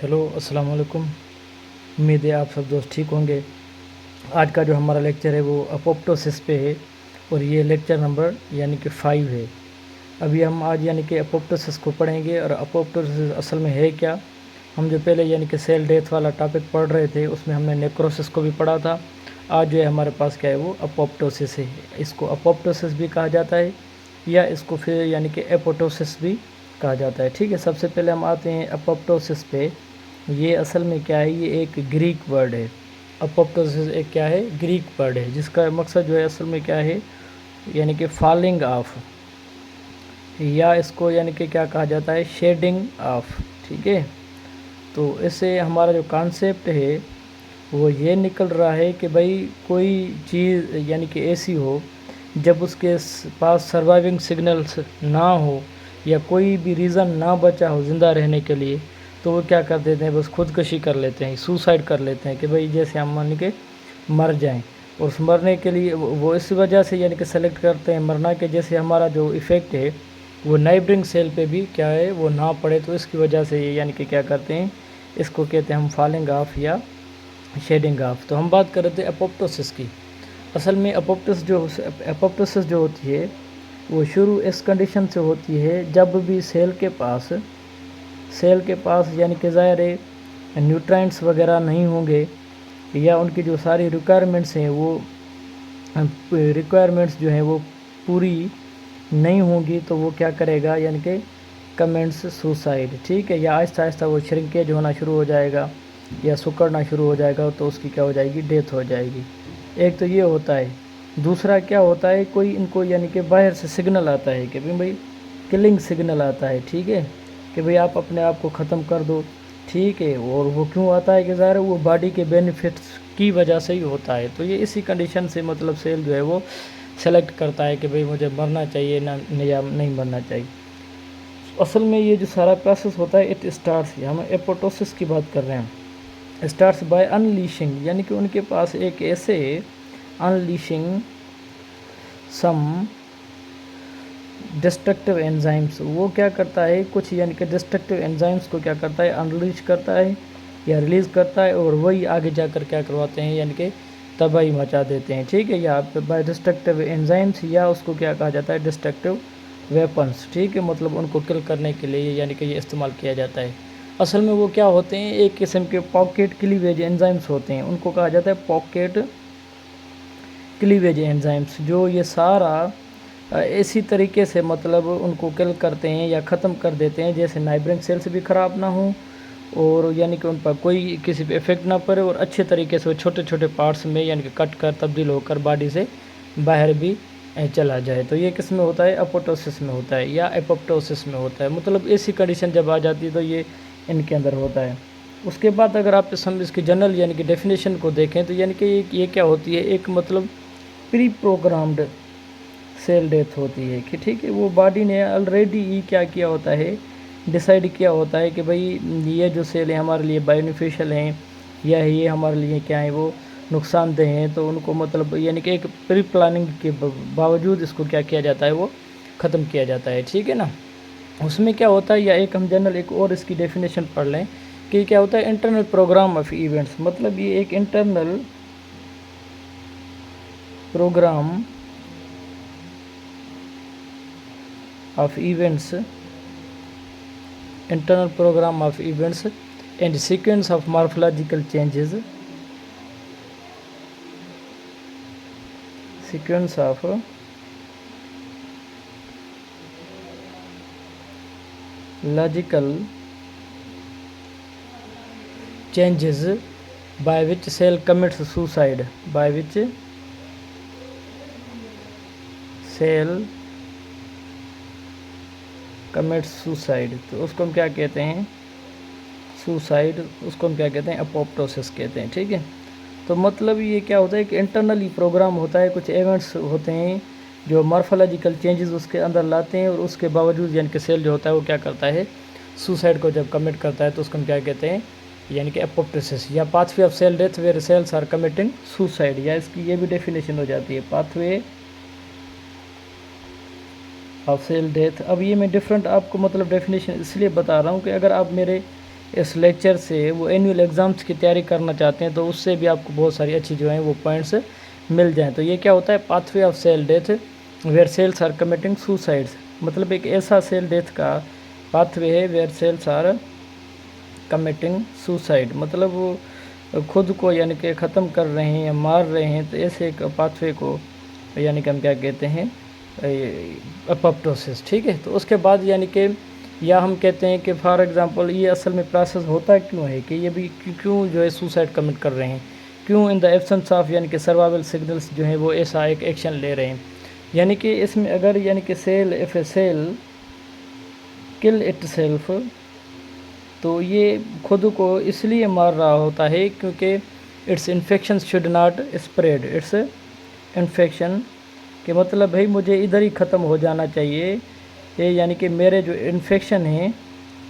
Hello अस्सलाम वालेकुम। उम्मीद है आप सब दोस्त ठीक होंगे। आज का जो हमारा लेक्चर है वो अपोप्टोसिस पे है और ये लेक्चर नंबर यानी कि 5 है। अभी हम आज यानी कि अपोप्टोसिस को पढ़ेंगे और अपोप्टोसिस असल में है क्या। हम जो पहले यानी कि सेल डेथ वाला टॉपिक पढ़ रहे थे उसमें हमने नेक्रोसिस को भी पढ़ा था। आज जो है हमारे पास क्या है वो अपोप्टोसिस है। इसको अपोप्टोसिस भी कहा जाता है या इसको फिर यानी कि एपोप्टोसिस भी कहा जाता है। ठीक है, सबसे पहले हम आते हैं अपोप्टोसिस पे। ये असल में क्या है, ये एक ग्रीक वर्ड है। अपोप्टोसिस एक क्या है, ग्रीक वर्ड है जिसका मकसद जो है असल में क्या है, यानी कि फॉलिंग ऑफ, या इसको यानी कि क्या कहा जाता है, शेडिंग ऑफ। ठीक है, तो इससे हमारा जो कॉन्सेप्ट है वो ये निकल रहा है कि भाई कोई चीज़ यानी कि ऐसी हो जब उसके पास सर्वाइविंग सिग्नल्स ना हो या कोई भी रीज़न ना बचा हो ज़िंदा रहने के लिए, तो वो क्या कर देते हैं, बस खुदकशी कर लेते हैं, सुसाइड कर लेते हैं कि भाई जैसे हम मान के मर जाएं। और उस मरने के लिए वो इस वजह से यानी कि सेलेक्ट करते हैं मरना के, जैसे हमारा जो इफ़ेक्ट है वो नाइबरिंग सेल पे भी क्या है वो ना पड़े, तो इसकी वजह से ये यानी कि क्या करते हैं, इसको कहते हैं हम फॉलिंग ऑफ या शेडिंग ऑफ। तो हम बात कर रहे थे अपोप्टोसिस की। असल में अपोप्टोसिस जो होती है वो शुरू इस कंडीशन से होती है जब भी सेल के पास यानी कि ज़ाहिर है न्यूट्रिएंट्स वगैरह नहीं होंगे या उनकी जो सारी रिक्वायरमेंट्स हैं वो रिक्वायरमेंट्स जो हैं वो पूरी नहीं होंगी, तो वो क्या करेगा, यानी कि कमेंट्स सुसाइड। ठीक है, या आहिस्ता आहिस्ता वो श्रिंकेज होना शुरू हो जाएगा या सिकुड़ना शुरू हो जाएगा, तो उसकी क्या हो जाएगी, डेथ हो जाएगी। एक तो ये होता है। दूसरा क्या होता है, कोई इनको यानी कि बाहर से सिग्नल आता है कि भाई किलिंग सिग्नल आता है। ठीक है, कि भाई आप अपने आप को ख़त्म कर दो। ठीक है, और वो क्यों आता है कि ज़ाहिर है वो बॉडी के बेनिफिट्स की वजह से ही होता है। तो ये इसी कंडीशन से मतलब सेल जो है वो सेलेक्ट करता है कि भाई मुझे मरना चाहिए ना या नहीं मरना चाहिए। असल में ये जो सारा प्रोसेस होता है इट स्टार्ट्स, हम एपोप्टोसिस की बात कर रहे हैं, स्टार्ट्स बाय अनलीशिंग, यानी कि उनके पास एक ऐसे अनलीशिंग सम डिस्ट्रक्टिव एंजाइम्स, वो क्या करता है, कुछ यानी कि डिस्ट्रक्टिव एंजाइम्स को क्या करता है, अनलीश करता है या रिलीज़ करता है, और वही आगे जाकर क्या करवाते हैं, यानी कि तबाही मचा देते हैं। ठीक है, या बाय डिस्ट्रक्टिव एंजाइम्स, या उसको क्या कहा जाता है, डिस्ट्रक्टिव वेपन्स। ठीक है, मतलब उनको किल करने के लिए यानी कि ये इस्तेमाल किया जाता है। असल में वो क्या होते हैं, एक किस्म के पॉकेट क्लीवेज एंजाइम्स होते हैं, उनको कहा जाता है पॉकेट क्लीवेज एंजाइम्स, जो ये सारा इसी तरीके से मतलब उनको किल करते हैं या ख़त्म कर देते हैं जैसे नाइबरिंग सेल्स भी ख़राब ना हो, और यानी कि उन पर कोई किसी पे इफेक्ट ना पड़े, और अच्छे तरीके से वो छोटे छोटे पार्ट्स में यानी कि कट कर तब्दील होकर बॉडी से बाहर भी चला जाए। तो ये किस में होता है, अपोप्टोसिस में होता है या एपोप्टोसिस में होता है। मतलब ऐसी कंडीशन जब आ जाती है तो ये इनके अंदर होता है। उसके बाद अगर आप इसकी जनरल यानी कि डेफिनेशन को देखें तो यानी कि ये क्या होती है, एक मतलब प्री प्रोग्राम्ड सेल डेथ होती है कि ठीक है, वो बॉडी ने ऑलरेडी ही क्या किया होता है, डिसाइड किया होता है कि भाई ये जो सेल है हमारे लिए बेनिफिशियल हैं या ये हमारे लिए क्या है वो नुकसानदेह हैं, तो उनको मतलब यानी कि एक प्री प्लानिंग के बावजूद इसको क्या किया जाता है, वो ख़त्म किया जाता है। ठीक है ना। उसमें क्या होता है, या एक हम जनरल एक और इसकी डेफिनेशन पढ़ लें कि क्या होता है, इंटरनल प्रोग्राम ऑफ इवेंट्स, मतलब ये एक internal program of events, internal program of events and sequence of morphological changes, sequence of logical changes by which cell commits suicide, by which cell commit suicide. तो उसको हम क्या कहते हैं, suicide, उसको हम क्या कहते हैं, अपोप्टोसिस कहते हैं। ठीक है, तो मतलब ये क्या होता है कि इंटरनली प्रोग्राम होता है, कुछ इवेंट्स होते हैं जो मॉर्फोलॉजिकल चेंजेस उसके अंदर लाते हैं, और उसके बावजूद यानी कि सेल जो होता है वो क्या करता है, सुसाइड को जब कमिट करता है तो उसको हम क्या कहते हैं, यानी कि अपोप्टोसिस या pathway of cell death where cells are committing suicide, या इसकी ये भी डेफिनेशन हो जाती है, पाथवे ऑफ सेल डेथ। अब ये मैं डिफरेंट आपको मतलब डेफिनेशन इसलिए बता रहा हूँ कि अगर आप मेरे इस लेक्चर से वो एनुअल एग्ज़ाम्स की तैयारी करना चाहते हैं तो उससे भी आपको बहुत सारी अच्छी जो हैं वो पॉइंट्स मिल जाएँ। तो ये क्या होता है, pathway of cell death where cells are committing suicides, मतलब एक ऐसा सेल डेथ का पाथवे है where cells are committing suicide, मतलब वो खुद को यानी कि ख़त्म कर रहे हैं या मार रहे हैं, तो ऐसे एक पाथवे को यानी कि हम क्या कहते हैं, अपोप्टोसिस। ठीक है, तो उसके बाद यानी कि या हम कहते हैं कि फॉर एग्ज़ाम्पल ये असल में प्रोसेस होता क्यों है कि ये भी क्यों जो है सुसाइड कमिट कर रहे हैं, क्यों इन द एब्सेंस ऑफ यानी कि सर्वाइवल सिग्नल्स जो हैं वो ऐसा एक एक्शन ले रहे हैं। यानी कि इसमें अगर यानी कि cell if a cell kill itself, तो ये खुद को इसलिए मार रहा होता है क्योंकि it's infection should not spread, it's infection के मतलब भाई मुझे इधर ही ख़त्म हो जाना चाहिए, ये यानी कि मेरे जो इन्फेक्शन है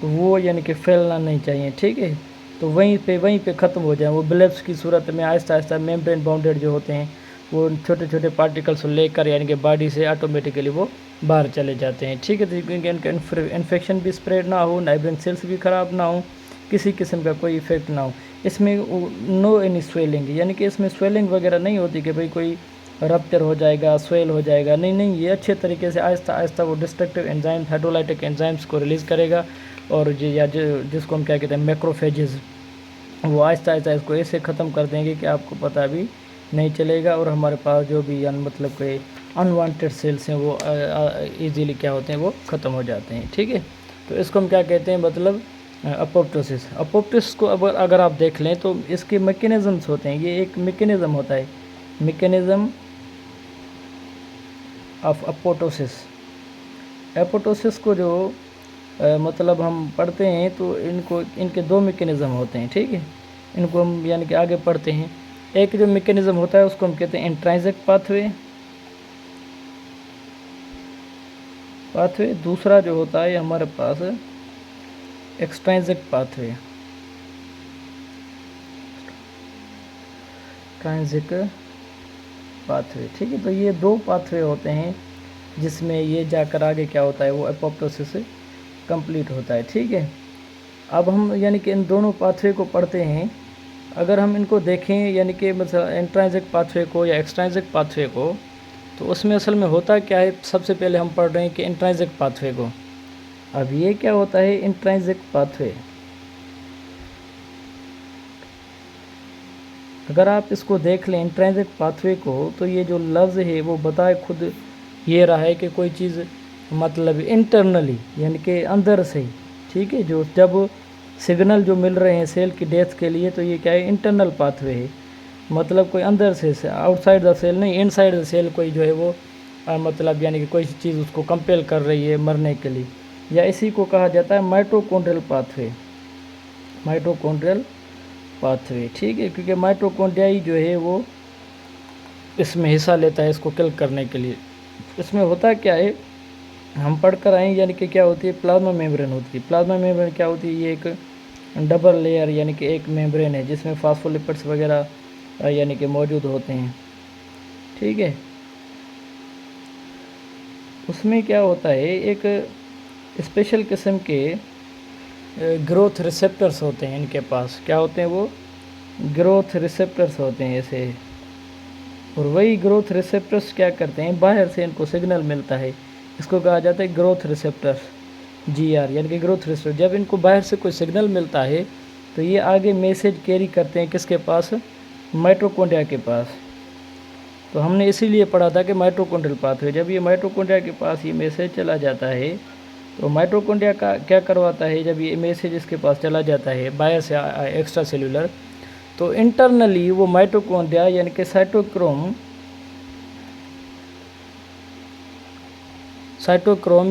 वो यानी कि फैलना नहीं चाहिए। ठीक है, तो वहीं पे ख़त्म हो जाए, वो ब्लेब्स की सूरत में आहिस्ता आहिस्ता मेम्ब्रेन बाउंडेड जो होते हैं वो छोटे छोटे पार्टिकल्स लेकर यानी कि बॉडी से ऑटोमेटिकली वो बाहर चले जाते हैं। ठीक है, तो क्योंकि इनका इन्फेक्शन भी स्प्रेड ना हो, नाइब्रेन सेल्स भी ख़राब ना हो, किसी किस्म का कोई इफेक्ट ना हो। इसमें नो एनी स्वेलिंग, यानी कि इसमें स्वेलिंग वगैरह नहीं होती कि भाई कोई रप्चर हो जाएगा, स्वेल हो जाएगा, नहीं, ये अच्छे तरीके से आहिस्ता आहिस्ता वो डिस्ट्रक्टिव एंजाइम हाइड्रोलाइटिक एंजाइम्स को रिलीज़ करेगा, और जिसको हम क्या कहते हैं मैक्रोफेजेस, वो आहिस्ता आहिस्ता इसको ऐसे ख़त्म कर देंगे कि आपको पता भी नहीं चलेगा, और हमारे पास जो भी मतलब कोई अनवांटेड सेल्स हैं वो इजीली क्या होते हैं वो ख़त्म हो जाते हैं। ठीक है, तो इसको हम क्या कहते हैं, मतलब अपोप्टोसिस। अपोप्टोसिस को अगर आप देख लें तो इसके मैकेनिज़म्स होते हैं, ये एक मैकेनिज़्म होता है, मैकेनिज़्म ऑफ अपोप्टोसिस। एपोप्टोसिस को जो मतलब हम पढ़ते हैं तो इनके दो मैकेनिज़्म होते हैं। ठीक है, इनको हम यानी कि आगे पढ़ते हैं। एक जो मैकेनिज़्म होता है उसको हम कहते हैं इंट्रांसिक पाथवे, दूसरा जो होता है हमारे पास एक्सट्रांसिक पाथवे, ट्रांसिक पाथवे। ठीक है, तो ये दो पाथवे होते हैं जिसमें ये जाकर आगे क्या होता है वो एपोप्टोसिस कंप्लीट होता है। ठीक है, अब हम यानी कि इन दोनों पाथवे को पढ़ते हैं। अगर हम इनको देखें यानी कि मतलब इंट्रांसिक पाथवे को या एक्सट्रांसिक पाथवे को, तो उसमें असल में होता क्या है, सबसे पहले हम पढ़ रहे हैं कि इंट्रांसिक पाथवे को। अब ये क्या होता है इंट्रांसिक पाथवे, अगर आप इसको देख लें इंट्रांसिक पाथवे को, तो ये जो लफ्ज़ है वो बताए खुद ये रहा है कि कोई चीज़ मतलब इंटरनली यानी कि अंदर से। ठीक है, जो जब सिग्नल जो मिल रहे हैं सेल की डेथ के लिए, तो ये क्या है इंटरनल पाथवे है, मतलब कोई अंदर से आउटसाइड द सेल नहीं, इनसाइड द सेल कोई जो है वो मतलब यानी कि कोई चीज़ उसको कंपेल कर रही है मरने के लिए, या इसी को कहा जाता है माइटोकॉन्ड्रियल पाथवे, माइटोकॉन्ड्रियल पाथवे। ठीक है, क्योंकि माइटोकॉन्ड्रिया ही जो है वो इसमें हिस्सा लेता है इसको किल करने के लिए। इसमें होता क्या है हम पढ़ कर आए, यानी कि क्या होती है प्लाज्मा मेम्ब्रेन होती है। प्लाज्मा मेम्ब्रेन क्या होती है, ये एक डबल लेयर यानी कि एक मेम्ब्रेन है जिसमें फास्फोलिपिड्स वगैरह यानी कि मौजूद होते हैं। ठीक है, उसमें क्या होता है एक स्पेशल किस्म के ग्रोथ रिसेप्टर्स होते हैं, इनके पास क्या होते हैं वो ग्रोथ रिसेप्टर्स होते हैं ऐसे, और वही ग्रोथ रिसेप्टर्स क्या करते हैं बाहर से इनको सिग्नल मिलता है, इसको कहा जाता है ग्रोथ रिसेप्टर्स, GR यानी कि ग्रोथ रिसेप्टर। जब इनको बाहर से कोई सिग्नल मिलता है तो ये आगे मैसेज कैरी करते हैं किसके पास, माइटोकॉन्ड्रिया के पास। तो हमने इसीलिए पढ़ा था कि माइटोकॉन्ड्रियल पाथवे, जब ये माइटोकॉन्ड्रिया के पास ये मैसेज चला जाता है तो माइटोकॉन्ड्रिया का क्या करवाता है, जब ये मैसेज इसके पास चला जाता है बाहर से एक्स्ट्रा सेलुलर, तो इंटरनली वो माइटोकॉन्ड्रिया यानी कि साइटोक्रोम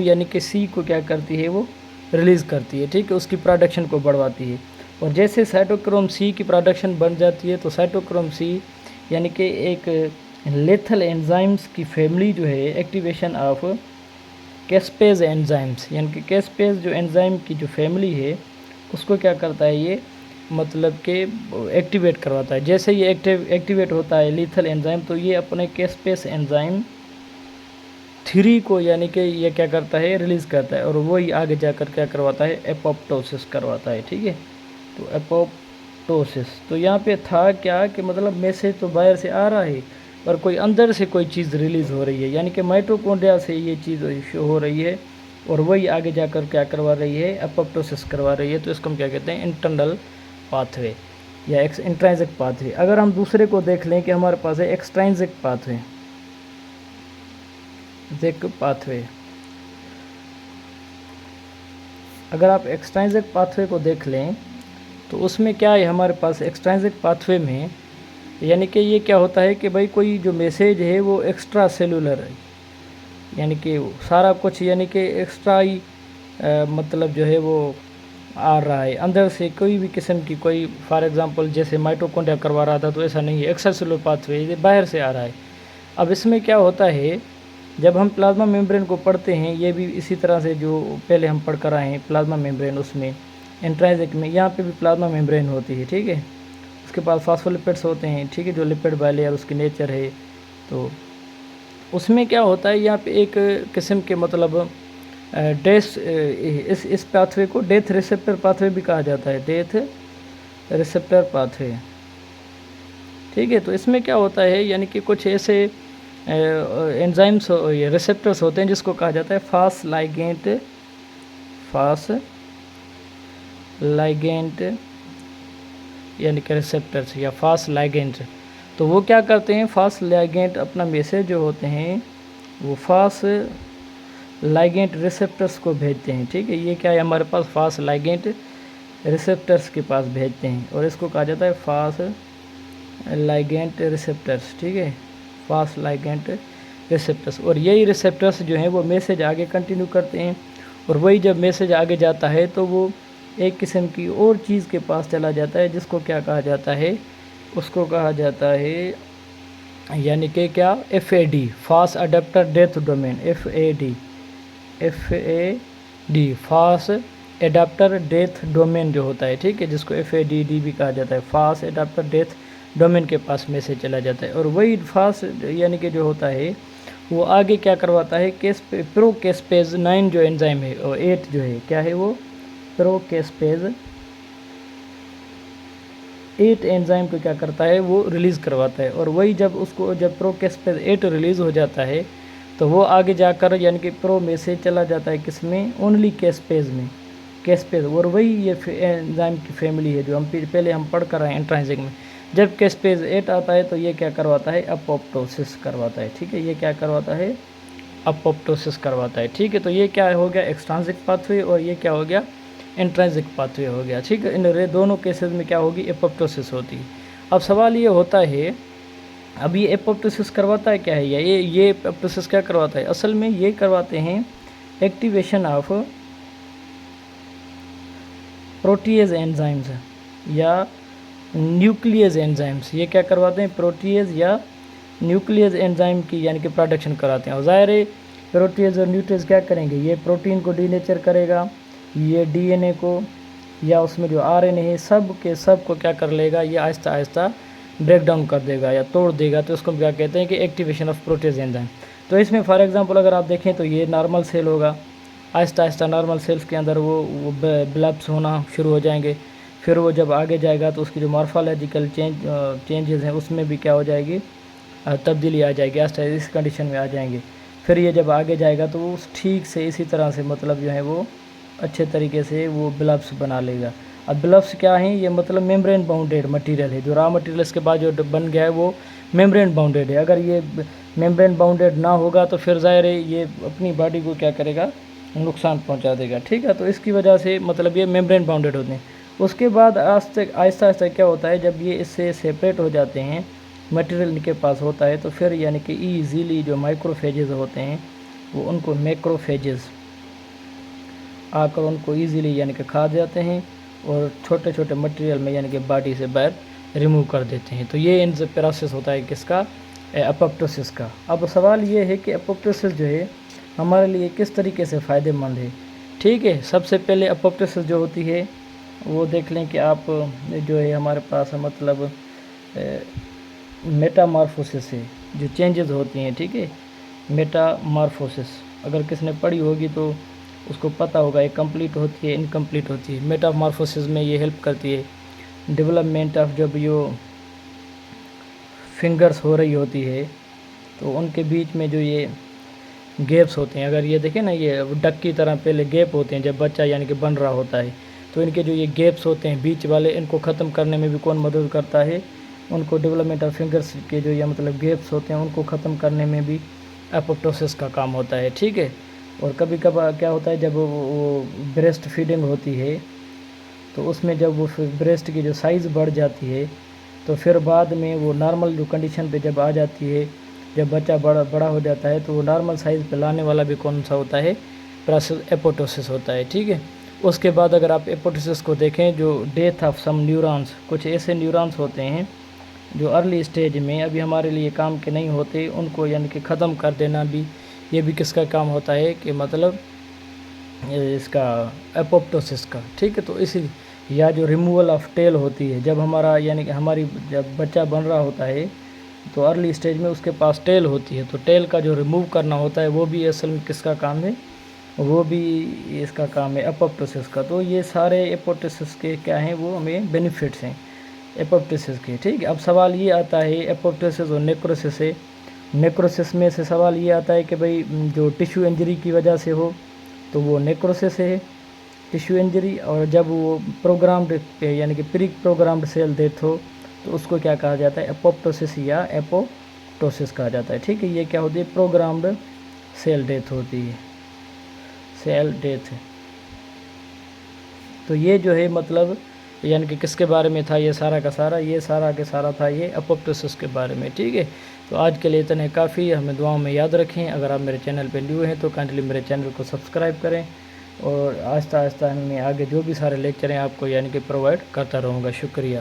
यानी कि C को क्या करती है वो रिलीज़ करती है। ठीक है, उसकी प्रोडक्शन को बढ़वाती है, और जैसे साइटोक्रोम C की प्रोडक्शन बढ़ जाती है तो साइटोक्रोम C यानी कि एक लेथल एंजाइम्स की फैमिली जो है एक्टिवेशन ऑफ कैस्पेज एंजाइम्स, यानी कि कैस्पेज जो एंजाइम की जो फैमिली है उसको क्या करता है ये मतलब कि एक्टिवेट करवाता है। जैसे ये एक्टिवेट होता है लीथल एंजाइम, तो ये अपने कैस्पेज एंजाइम 3 को यानी कि ये क्या करता है रिलीज़ करता है, और वही आगे जाकर क्या करवाता है एपोप्टोसिस करवाता है। ठीक है, تو एपोप्टोसिस, तो यहाँ पे था क्या कि मतलब मैसेज तो बाहर से आ रहा है पर कोई अंदर से कोई चीज़ रिलीज़ हो रही है, यानी कि माइटोकॉन्ड्रिया से ये चीज़ शो हो रही है और वही आगे जाकर क्या करवा रही है, एपोप्टोसिस करवा रही है। तो इसको हम क्या कहते हैं, इंटरनल पाथवे या इंट्रांसिक पाथवे। अगर हम दूसरे को देख लें कि हमारे पास है एक्सट्रांसिक पाथवे, अगर आप एक्सट्रांसिक पाथवे को देख लें तो उसमें क्या है हमारे पास एक्सट्रांसिक पाथवे में, यानी कि ये क्या होता है कि भाई कोई जो मैसेज है वो एक्स्ट्रा सेलुलर है, यानी कि सारा कुछ यानी कि एक्स्ट्रा ही मतलब जो है वो आ रहा है, अंदर से कोई भी किस्म की कोई, फॉर एग्जांपल जैसे माइटोकॉन्ड्रिया करवा रहा था तो ऐसा नहीं है, एक्स्ट्रा सेलुलर पाथवे ये बाहर से आ रहा है। अब इसमें क्या होता है, जब हम प्लाज्मा मेम्ब्रेन को पढ़ते हैं, ये भी इसी तरह से जो पहले हम पढ़ कर आए हैं प्लाज्मा मेम्ब्रेन, उसमें इंट्रांसिक में यहाँ पे भी प्लाज्मा मेम्ब्रेन होती है, ठीक है। उसके बाद फास्फोलिपिड्स होते हैं, ठीक है, जो लिपिड बाइलेयर उसकी नेचर है। तो उसमें क्या होता है, यहाँ पे एक किस्म के मतलब इस पाथवे को डेथ रिसेप्टर पाथवे भी कहा जाता है, डेथ रिसेप्टर पाथवे, ठीक है। तो इसमें क्या होता है, यानी कि कुछ ऐसे एंजाइम्स ये रिसेप्टर्स होते हैं जिसको कहा जाता है फास्ट लाइगेंट यानी कि रिसेप्टर्स या फास्ट लाइगेंट। तो वो क्या करते हैं, फास्ट लाइगेंट अपना मैसेज जो होते हैं वो फास्ट लाइगेंट रिसेप्टर्स को भेजते हैं, ठीक है। ये क्या है हमारे पास, फास्ट लाइगेंट रिसेप्टर्स के पास भेजते हैं और इसको कहा जाता है फास्ट लाइगेंट रिसेप्टर्स, ठीक है, फास्ट लाइगेंट रिसेप्टर्स। और यही रिसेप्टर्स जो हैं वो मैसेज आगे कंटिन्यू करते हैं और वही जब मैसेज आगे जाता है तो वो एक किस्म की और चीज़ के पास चला जाता है जिसको क्या कहा जाता है, उसको कहा जाता है यानी कि क्या, FAD, fast adapter death domain, FAD fast adapter death domain जो होता है, ठीक है, जिसको FADD भी कहा जाता है, फास्ट एडाप्टर डेथ डोमेन के पास मैसेज चला जाता है। और वही फास्ट यानी कि जो होता है वो आगे क्या करवाता है, प्रोकेस्पेज 9 जो एंजाइम है और 8 जो है, क्या है वो, प्रोकेस्पेज 8 एंजाइम को क्या करता है, वो रिलीज़ करवाता है। और वही जब प्रोकेस्पेज 8 रिलीज़ हो जाता है तो वो आगे जाकर यानी कि प्रो मैसेज चला जाता है किसमें, ओनली कैस्पेज। और वही ये एंजाइम की फैमिली है जो हम पहले हम पढ़ कर आए इंट्रांसिक में। जब कैस्पेज 8 आता है तो ये क्या करवाता है, अपोप्टोसिस करवाता है, ठीक है, ये क्या करवाता है, अपोप्टोसिस करवाता है, ठीक है। तो ये क्या हो गया, एक्सट्रांसिक पाथवे, और ये क्या हो गया, इंट्रांसिक पाथवे हो गया, ठीक है। इन दोनों केसेस में क्या होगी, एपोप्टोसिस होती है। अब सवाल ये होता है, अब ये एपोप्टोसिस करवाता है क्या है, ये एपोप्टोसिस क्या करवाता है, असल में ये करवाते हैं एक्टिवेशन ऑफ प्रोटीएज एंजाइम्स या न्यूक्लियस एंजाइम्स। ये क्या करवाते हैं, प्रोटीएज या न्यूक्लियस एंजाइम की यानी कि प्रोडक्शन कराते हैं। और ज़ाहिर है प्रोटीएज और न्यूक्लियस क्या करेंगे, ये प्रोटीन को डीनेचर करेगा, ये डीएनए को या उसमें जो आरएनए है सब के सब को क्या कर लेगा, ये आहिस्ता आहिस्ता ब्रेक डाउन कर देगा या तोड़ देगा। तो इसको हम क्या कहते हैं कि एक्टिवेशन ऑफ प्रोटीएज एंजाइम। तो इसमें फॉर एग्जांपल अगर आप देखें तो ये नॉर्मल सेल होगा, आहिस्ता आहिस्ता नॉर्मल सेल्स के अंदर वो ब्लब्स होना शुरू हो जाएंगे। फिर वो जब आगे जाएगा तो उसकी जो मॉर्फोलॉजिकल चेंजेस हैं उसमें भी क्या हो जाएगी, तब्दीली आ जाएगी, आहिस्ता इस कंडीशन में आ जाएंगे। फिर ये जब आगे जाएगा तो वो ठीक से इसी तरह से मतलब जो है वो अच्छे तरीके से वो ब्लब्स बना लेगा। अब ब्लब्स क्या हैं, ये मतलब मेम्ब्रेन बाउंडेड मटेरियल है, जो रॉ मटेरियल इसके बाद जो बन गया है वो मेम्ब्रेन बाउंडेड है। अगर ये मेम्ब्रेन बाउंडेड ना होगा तो फिर ज़ाहिर है ये अपनी बॉडी को क्या करेगा, नुकसान पहुंचा देगा, ठीक है। तो इसकी वजह से मतलब ये मेम्ब्रेन बाउंडेड होते हैं। उसके बाद आहिस्ता आहिस्ता क्या होता है, जब ये इससे सेपरेट हो जाते हैं, मटेरियल इनके पास होता है, तो फिर यानी कि ईजीली जो माइक्रोफेजेस होते हैं वो उनको मैक्रोफेजेस आकर उनको ईजीली यानी कि खा जाते हैं और छोटे छोटे मटेरियल में यानी कि बॉडी से बाहर रिमूव कर देते हैं। तो ये इन प्रोसेस होता है किसका, एपोप्टोसिस का। अब सवाल ये है कि एपोप्टोसिस जो है हमारे लिए किस तरीके से फ़ायदेमंद है, ठीक है। सबसे पहले एपोप्टोसिस जो होती है वो देख लें कि आप जो है हमारे पास मतलब मेटामॉर्फोसिस है, जो चेंजेस होती हैं, ठीक है, मेटामॉर्फोसिस अगर किसने पढ़ी होगी तो اس کو پتہ ہوگا یہ کمپلیٹ ہوتی ہے انکمپلیٹ ہوتی ہے۔ میٹامارفوسس میں یہ ہیلپ کرتی ہے ڈیولپمنٹ آف، جب یہ فنگرس ہو رہی ہوتی ہے تو ان کے بیچ میں جو یہ گیپس ہوتے ہیں، اگر یہ دیکھیں نا یہ ڈک کی طرح پہلے گیپ ہوتے ہیں جب بچہ یعنی کہ بن رہا ہوتا ہے، تو ان کے جو یہ گیپس ہوتے ہیں بیچ والے، ان کو ختم کرنے میں بھی کون مدد کرتا ہے؟ ان کو ڈیولپمنٹ آف فنگرس کے جو یہ مطلب گیپس ہوتے ہیں ان کو ختم کرنے میں بھی اپوپٹوسس کا کام ہوتا ہے، ٹھیک ہے۔ اور کبھی کبھار کیا ہوتا ہے جب وہ بریسٹ فیڈنگ ہوتی ہے تو اس میں جب وہ بریسٹ کی جو سائز بڑھ جاتی ہے تو پھر بعد میں وہ نارمل جو کنڈیشن پہ جب آ جاتی ہے، جب بچہ بڑا ہو جاتا ہے تو وہ نارمل سائز پہ لانے والا بھی کون سا ہوتا ہے؟ پروسیس اپوپٹوسس ہوتا ہے، ٹھیک ہے۔ اس کے بعد اگر آپ اپوپٹوسس کو دیکھیں، جو ڈیتھ آف سم نیورانس، کچھ ایسے نیورانس ہوتے ہیں جو ارلی اسٹیج میں ابھی ہمارے لیے کام کے نہیں ہوتے، ان کو یعنی کہ ختم کر دینا بھی، یہ بھی کس کا کام ہوتا ہے کہ مطلب اس کا اپوپٹوسس کا، ٹھیک ہے۔ تو اسی یا جو ریموول آف ٹیل ہوتی ہے، جب ہمارا یعنی کہ ہماری جب بچہ بن رہا ہوتا ہے تو ارلی اسٹیج میں اس کے پاس ٹیل ہوتی ہے، تو ٹیل کا جو ریموو کرنا ہوتا ہے وہ بھی اصل میں کس کا کام ہے؟ وہ بھی اس کا کام ہے اپوپٹوسس کا۔ تو یہ سارے اپوپٹوسس کے کیا ہیں؟ وہ ہمیں بینیفٹس ہیں اپوپٹوسس کے، ٹھیک ہے۔ اب سوال یہ آتا ہے اپوپٹوسس اور نیکروسس سے، نیکروسس میں سے سوال یہ آتا ہے کہ بھئی جو ٹیشو انجری کی وجہ سے ہو تو وہ نیکروسس ہے، ٹیشو انجری، اور جب وہ پروگرامڈ یعنی کہ پری پروگرامڈ سیل ڈیتھ ہو تو اس کو کیا کہا جاتا ہے؟ اپوپٹوسس یا اپوپٹوسس کہا جاتا ہے، ٹھیک ہے۔ یہ کیا ہوتی ہے؟ پروگرامڈ سیل ڈیتھ ہوتی ہے، سیل ڈیتھ۔ تو یہ جو ہے مطلب یعنی کہ کس کے بارے میں تھا یہ سارا کا سارا؟ یہ سارا کا سارا تھا یہ اپوپٹوسس کے بارے میں، ٹھیک ہے۔ تو آج کے لیے اتنے کافی ہے، ہمیں دعاؤں میں یاد رکھیں۔ اگر آپ میرے چینل پہ نیو ہیں تو کائنڈلی میرے چینل کو سبسکرائب کریں، اور آہستہ آہستہ میں آگے جو بھی سارے لیکچر ہیں آپ کو یعنی کہ پرووائڈ کرتا رہوں گا۔ شکریہ۔